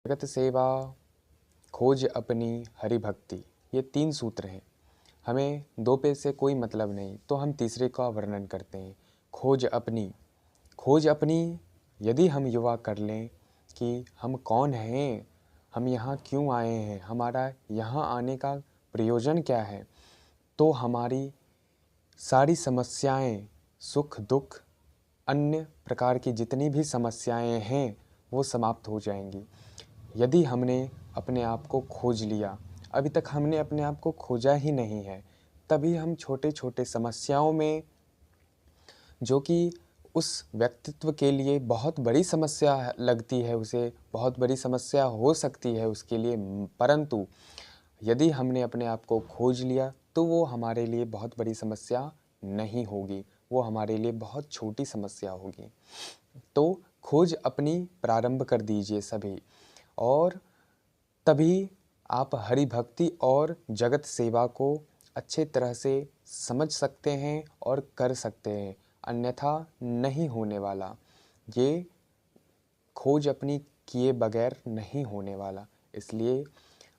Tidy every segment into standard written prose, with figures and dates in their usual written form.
जगत सेवा, खोज अपनी, हरि भक्ति, ये 3 सूत्र हैं। हमें 2 पे से कोई मतलब नहीं, तो हम तीसरे का वर्णन करते हैं। खोज अपनी। खोज अपनी यदि हम युवा कर लें कि हम कौन हैं, हम यहाँ क्यों आए हैं, हमारा यहाँ आने का प्रयोजन क्या है, तो हमारी सारी समस्याएं, सुख दुख, अन्य प्रकार की जितनी भी समस्याएं हैं वो समाप्त हो जाएंगी। यदि हमने अपने आप को खोज लिया, अभी तक हमने अपने आप को खोजा ही नहीं है, तभी हम छोटे छोटे समस्याओं में, जो कि उस व्यक्तित्व के लिए बहुत बड़ी समस्या लगती है, उसे बहुत बड़ी समस्या हो सकती है उसके लिए, परंतु यदि हमने अपने आप को खोज लिया तो वो हमारे लिए बहुत बड़ी समस्या नहीं होगी, वो हमारे लिए बहुत छोटी समस्या होगी। तो खोज अपनी प्रारंभ कर दीजिए सभी, और तभी आप हरि भक्ति और जगत सेवा को अच्छे तरह से समझ सकते हैं और कर सकते हैं, अन्यथा नहीं होने वाला। ये खोज अपनी किए बगैर नहीं होने वाला। इसलिए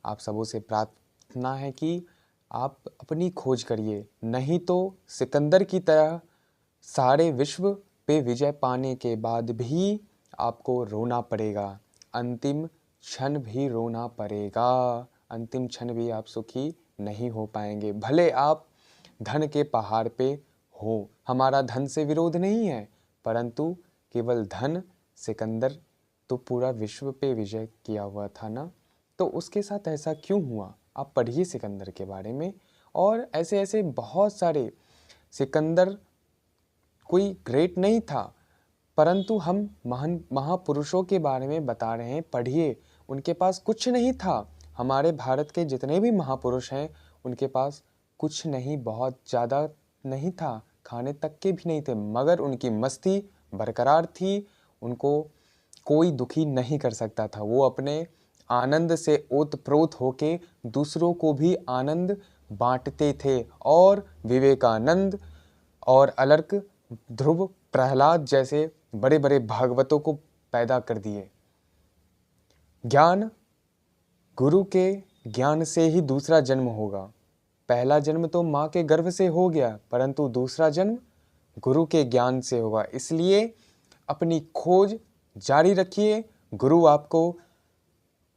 आप सबों से प्रार्थना है कि आप अपनी खोज करिए, नहीं तो सिकंदर की तरह सारे विश्व पे विजय पाने के बाद भी आपको रोना पड़ेगा, अंतिम क्षण भी रोना पड़ेगा, अंतिम क्षण भी आप सुखी नहीं हो पाएंगे। भले आप धन के पहाड़ पे हो, हमारा धन से विरोध नहीं है, परंतु केवल धन, सिकंदर तो पूरा विश्व पे विजय किया हुआ था ना, तो उसके साथ ऐसा क्यों हुआ? आप पढ़िए सिकंदर के बारे में, और ऐसे ऐसे बहुत सारे। सिकंदर कोई ग्रेट नहीं था, परंतु हम महान महापुरुषों के बारे में बता रहे हैं, पढ़िए। उनके पास कुछ नहीं था। हमारे भारत के जितने भी महापुरुष हैं उनके पास कुछ नहीं, बहुत ज़्यादा नहीं था, खाने तक के भी नहीं थे, मगर उनकी मस्ती बरकरार थी। उनको कोई दुखी नहीं कर सकता था। वो अपने आनंद से ओतप्रोत होके दूसरों को भी आनंद बांटते थे, और विवेकानंद और अलर्क, ध्रुव, प्रहलाद जैसे बड़े बड़े भागवतों को पैदा कर दिए। ज्ञान, गुरु के ज्ञान से ही दूसरा जन्म होगा। पहला जन्म तो माँ के गर्भ से हो गया, परंतु दूसरा जन्म गुरु के ज्ञान से होगा। इसलिए अपनी खोज जारी रखिए, गुरु आपको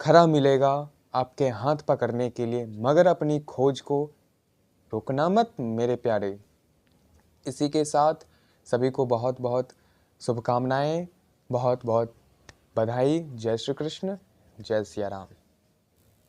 खरा मिलेगा आपके हाथ पकड़ने के लिए, मगर अपनी खोज को रोकना मत मेरे प्यारे। इसी के साथ सभी को बहुत बहुत शुभकामनाएं, बहुत बहुत बधाई। जय श्री कृष्ण, जय सिया राम।